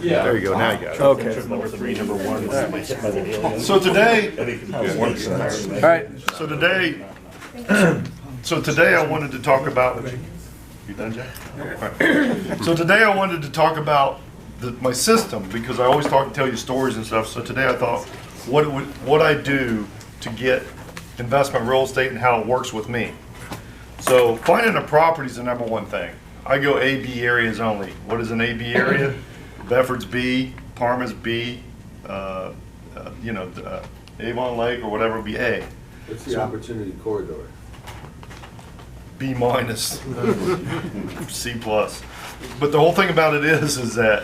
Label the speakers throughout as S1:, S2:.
S1: Yeah.
S2: There you go. Now you got it.
S3: Okay.
S4: Number 3, number 1 is hit by the alien.
S1: So today,
S3: All right.
S1: so today I wanted to talk about. You done, Jack? All right. So today I wanted to talk about my system, because I always tell you stories and stuff. So today I thought, what I do to get investment real estate and how it works with me. So finding a property is the number one thing. I go A-B areas only. What is an A-B area? Bedford's B, Parma's B, Avon Lake or whatever would be A.
S5: What's the opportunity corridor?
S1: B minus, C plus. But the whole thing about it is that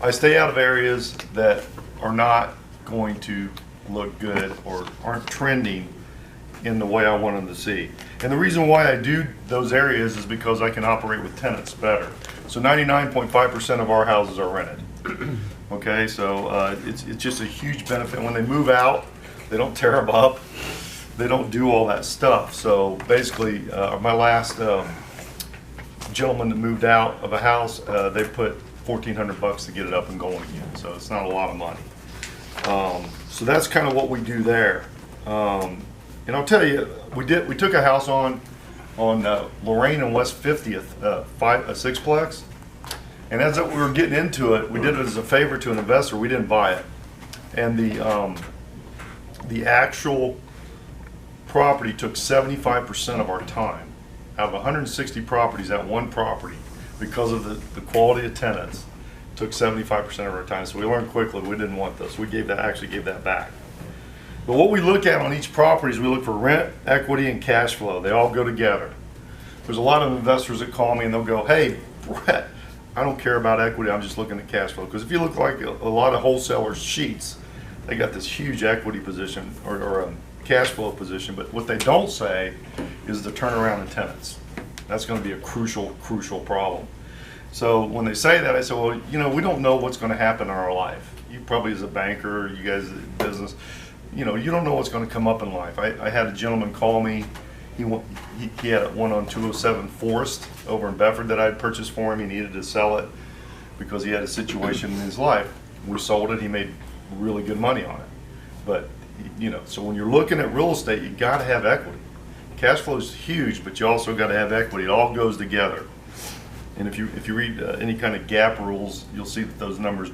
S1: I stay out of areas that are not going to look good or aren't trending in the way I want them to see. And the reason why I do those areas is because I can operate with tenants better. So 99.5% of our houses are rented. Okay, so it's just a huge benefit. When they move out, they don't tear them up. They don't do all that stuff. So basically, my last gentleman that moved out of a house, they put $1,400 to get it up and going again. So it's not a lot of money. So that's kind of what we do there. And I'll tell you, we took a house on Lorraine and West 50th, a sixplex. And as we were getting into it, we did it as a favor to an investor. We didn't buy it. And the actual property took 75% of our time. Out of 160 properties, that one property, because of the quality of tenants, took 75% of our time. So we learned quickly we didn't want this. We actually gave that back. But what we look at on each property is we look for rent, equity, and cash flow. They all go together. There's a lot of investors that call me and they'll go, "Hey, Brett, I don't care about equity, I'm just looking at cash flow." Because if you look like a lot of wholesalers' sheets, they got this huge equity position or a cash flow position, but what they don't say is the turnaround in tenants. That's going to be a crucial problem. So when they say that, I say, well, we don't know what's going to happen in our life. You probably as a banker, you guys in business, you don't know what's going to come up in life. I had a gentleman call me. He had one on 207 Forest over in Bedford that I had purchased for him. He needed to sell it because he had a situation in his life. We sold it. He made really good money on it. But so when you're looking at real estate, you got to have equity. Cash flow is huge, but you also got to have equity. It all goes together. And if you read any kind of GAAP rules, you'll see that those numbers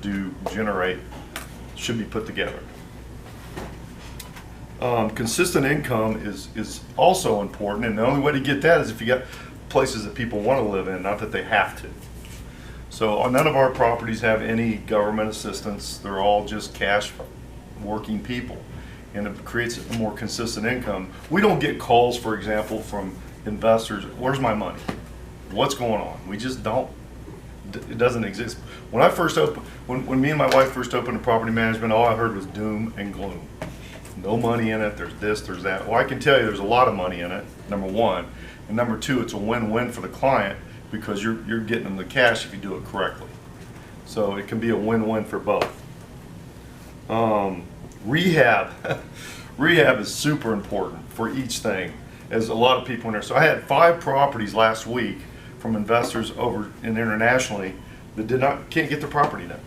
S1: should be put together. Consistent income is also important, and the only way to get that is if you got places that people want to live in, not that they have to. So none of our properties have any government assistance. They're all just cash working people, and it creates a more consistent income. We don't get calls, for example, from investors, "Where's my money? What's going on?" We just don't. It doesn't exist. When I first opened, when me and my wife first opened a property management, all I heard was doom and gloom. No money in it, there's this, there's that. Well, I can tell you there's a lot of money in it, number one. And number two, it's a win-win for the client because you're getting them the cash if you do it correctly. So it can be a win-win for both. Rehab. Rehab is super important for each thing, as a lot of people in there. So I had 5 properties last week from investors over and internationally that can't get their property done.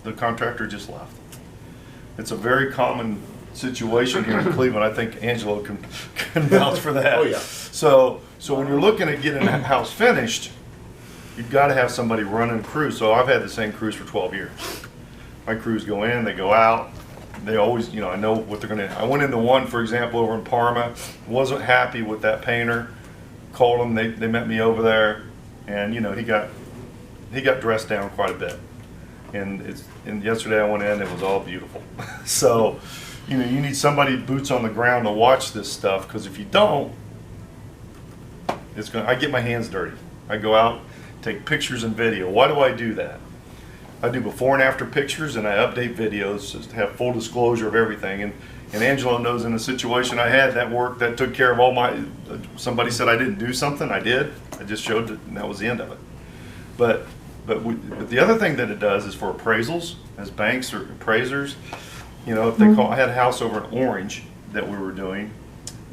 S1: The contractor just left. It's a very common situation here in Cleveland. I think Angelo can vouch for that.
S5: Oh yeah.
S1: So when you're looking at getting that house finished, you've got to have somebody running crews. So I've had the same crews for 12 years. My crews go in, they go out. They always, I know what they're going to. I went into one, for example, over in Parma. Wasn't happy with that painter. Called them. They met me over there, and he got dressed down quite a bit. And yesterday I went in, it was all beautiful. So, you need somebody boots on the ground to watch this stuff, because if you don't, I get my hands dirty. I go out, take pictures and video. Why do I do that? I do before and after pictures, and I update videos just to have full disclosure of everything. And Angelo knows in the situation I had, that took care of all my, somebody said I didn't do something, I did. I just showed it, and that was the end of it. But the other thing that it does is for appraisals, as banks or appraisers, if they call, I had a house over in Orange that we were doing,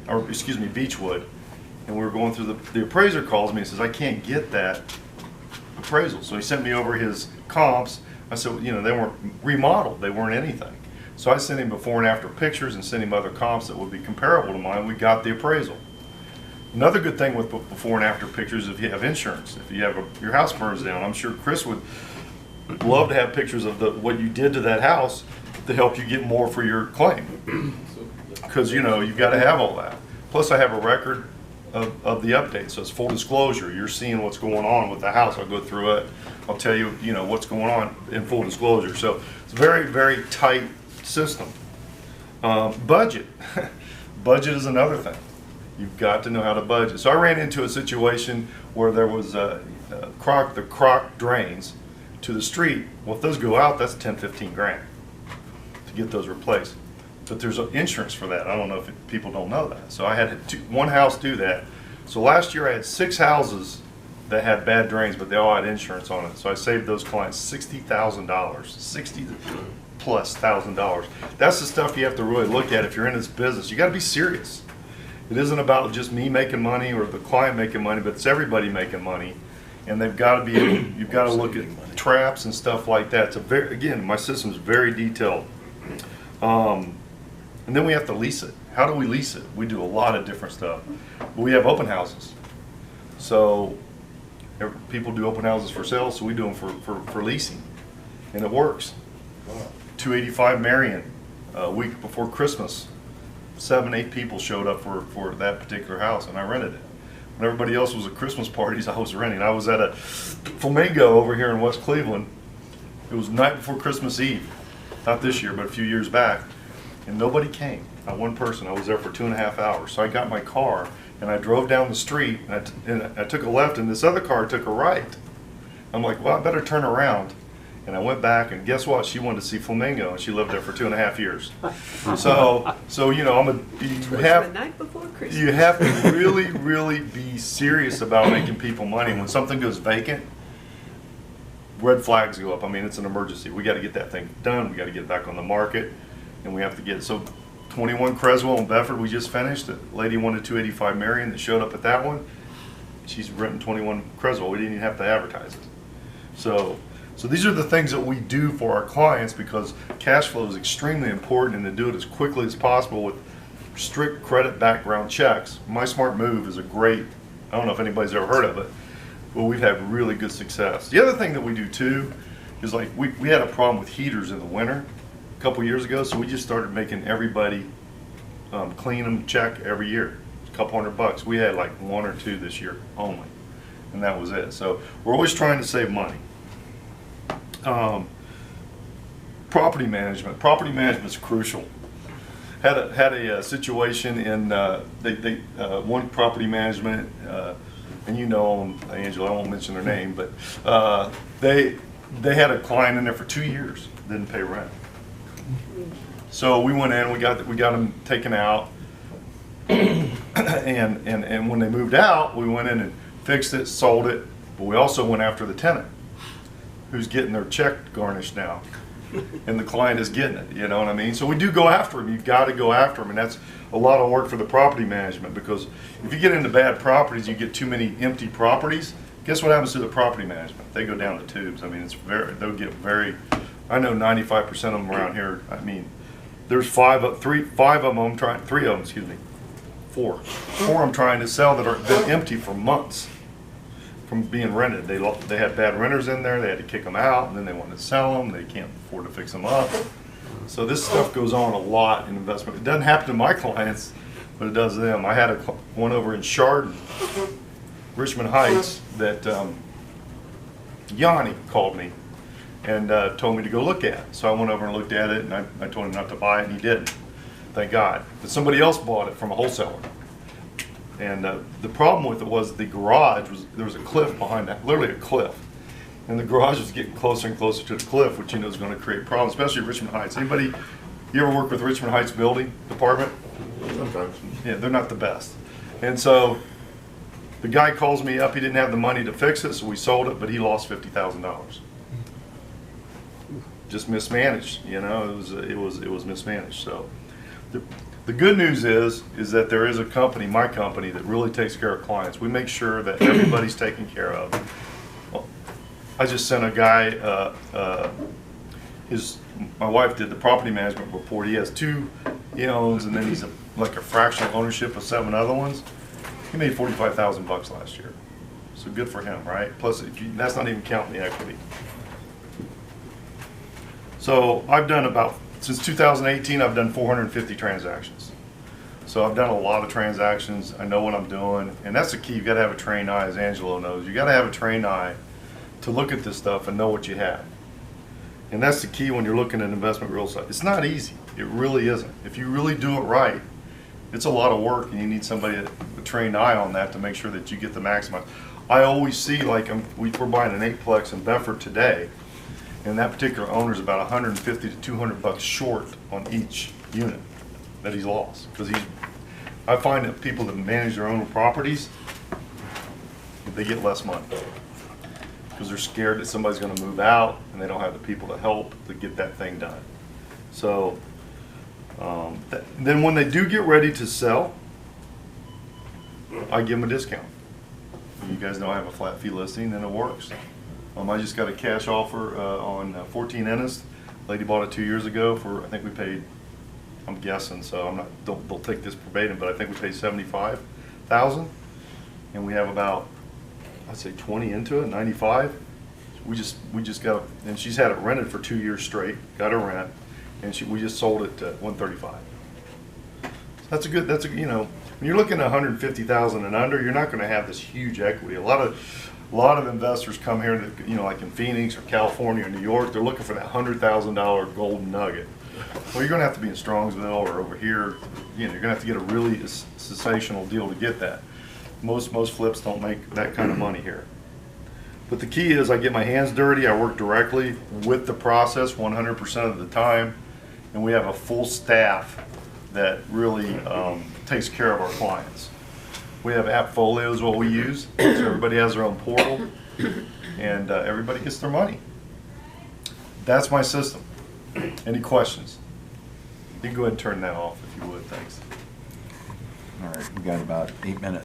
S1: or excuse me, Beechwood, and we were going through the appraiser calls me and says, "I can't get that appraisal." So he sent me over his comps. I said, you know, they weren't remodeled, they weren't anything. So I sent him before and after pictures and sent him other comps that would be comparable to mine. We got the appraisal. Another good thing with before and after pictures, if you have insurance, if you have your house burns down, I'm sure Chris would love to have pictures of what you did to that house to help you get more for your claim. Because, you know, you've got to have all that. Plus I have a record of the update, so it's full disclosure. You're seeing what's going on with the house. I'll go through it. I'll tell you, you know, what's going on in full disclosure. So it's a very, very tight system. Budget. Budget is another thing. You've got to know how to budget. So I ran into a situation where there was the crock drains to the street. Well, if those go out, that's 10, 15 grand to get those replaced. But there's insurance for that. I don't know if people don't know that. So I had one house do that. So last year I had 6 houses that had bad drains, but they all had insurance on it. So I saved those clients $60,000, $60,000+. That's the stuff you have to really look at if you're in this business. You got to be serious. It isn't about just me making money or the client making money, but it's everybody making money. And they've got to be, you've got to look at traps and stuff like that. It's a very, again, my system's very detailed. And then we have to lease it. How do we lease it? We do a lot of different stuff. But we have open houses. So people do open houses for sale, so we do them for leasing. And it works. 285 Marion, a week before Christmas. 7, 8 people showed up for that particular house, and I rented it. When everybody else was at Christmas parties, I was renting. I was at a Flamingo over here in West Cleveland. It was the night before Christmas Eve. Not this year, but a few years back. And nobody came. Not one person. I was there for 2.5 hours. So I got my car and I drove down the street and I took a left and this other car took a right. I'm like, well, I better turn around. And I went back and guess what? She wanted to see Flamingo and she lived there for 2.5 years. So you know, you have to really, really be serious about making people money. When something goes vacant, red flags go up. I mean, it's an emergency. We got to get that thing done. We got to get it back on the market. And we have to get, so 21 Creswell and Bedford we just finished. The lady wanted 285 Marion that showed up at that one. She's written 21 Creswell. We didn't even have to advertise it. So these are the things that we do for our clients because cash flow is extremely important and to do it as quickly as possible with strict credit background checks. My Smart Move is a great, I don't know if anybody's ever heard of it, but we've had really good success. The other thing that we do too is like we had a problem with heaters in the winter a couple years ago, so we just started making everybody clean them, check every year. A couple $100. We had like 1 or 2 this year only, and that was it. So we're always trying to save money. Property management. Property management is crucial. Had a situation in one property management, and you know them, Angela. I won't mention their name, but they had a client in there for 2 years, didn't pay rent. So we went in, we got them taken out, and when they moved out, we went in and fixed it, sold it, but we also went after the tenant, who's getting their check garnished now, and the client is getting it. You know what I mean? So we do go after them. You've got to go after them, and that's a lot of work for the property management because if you get into bad properties, you get too many empty properties. Guess what happens to the property management? They go down the tubes. I mean, they'll get very. I know 95% of them around here. I mean, there's 3 of them I'm trying. 3 of them, excuse me. 4 I'm trying to sell that are been empty for months from being rented. They had bad renters in there. They had to kick them out, and then they wanted to sell them. They can't afford to fix them up. So this stuff goes on a lot in investment. It doesn't happen to my clients, but it does them. I had one over in Chardon, Richmond Heights, that Yanni called me and told me to go look at. So I went over and looked at it, and I told him not to buy it, and he didn't. Thank God. But somebody else bought it from a wholesaler. And the problem with it was the garage there was a cliff behind that, literally a cliff. And the garage was getting closer and closer to the cliff, which you know is going to create problems, especially Richmond Heights. Anybody, you ever work with Richmond Heights building department?
S5: Sometimes.
S1: Yeah, they're not the best. And so the guy calls me up. He didn't have the money to fix it, so we sold it, but he lost $50,000. Just mismanaged, you know. It was mismanaged. So the good news is that there is a company, my company, that really takes care of clients. We make sure that everybody's taken care of. Well, I just sent a guy my wife did the property management report. He has 2 he owns, and then he's like a fractional ownership of 7 other ones. He made $45,000 last year. So good for him, right? Plus, that's not even counting the equity. So I've done since 2018, I've done 450 transactions. So I've done a lot of transactions. I know what I'm doing. And that's the key. You've got to have a trained eye, as Angelo knows. You've got to have a trained eye to look at this stuff and know what you have. And that's the key when you're looking at investment real estate. It's not easy. It really isn't. If you really do it right, it's a lot of work, and you need somebody with a trained eye on that to make sure that you get the maximum. I always see, like, we're buying an 8-plex in Bedford today, and that particular owner's about 150 to 200 bucks short on each unit that he's lost. Because I find that people that manage their own properties, they get less money. Because they're scared that somebody's going to move out, and they don't have the people to help to get that thing done. So, then when they do get ready to sell, I give them a discount. You guys know I have a flat fee listing, and it works. I just got a cash offer on 14 Ennis. Lady bought it 2 years ago for, I think we paid, I'm guessing, so I'm not, don't take this verbatim, but I think we paid $75,000, and we have about, I'd say 20 into it, 95. We just got, and she's had it rented for 2 years straight, got her rent, and we just sold it at 135. So that's a you know, when you're looking at 150,000 and under, you're not going to have this huge equity. A lot of investors come here that, you know, like in Phoenix or California or New York, they're looking for that $100,000 golden nugget. Well, you're going to have to be in Strongsville or over here. You know, you're going to have to get a really sensational deal to get that. Most flips don't make that kind of money here. But the key is I get my hands dirty. I work directly with the process 100% of the time, and we have a full staff that really takes care of our clients. We have AppFolio is what we use, so everybody has their own portal, and everybody gets their money. That's my system. Any questions? You can go ahead and turn that off if you would, thanks.
S3: All right, we got about 8 minutes.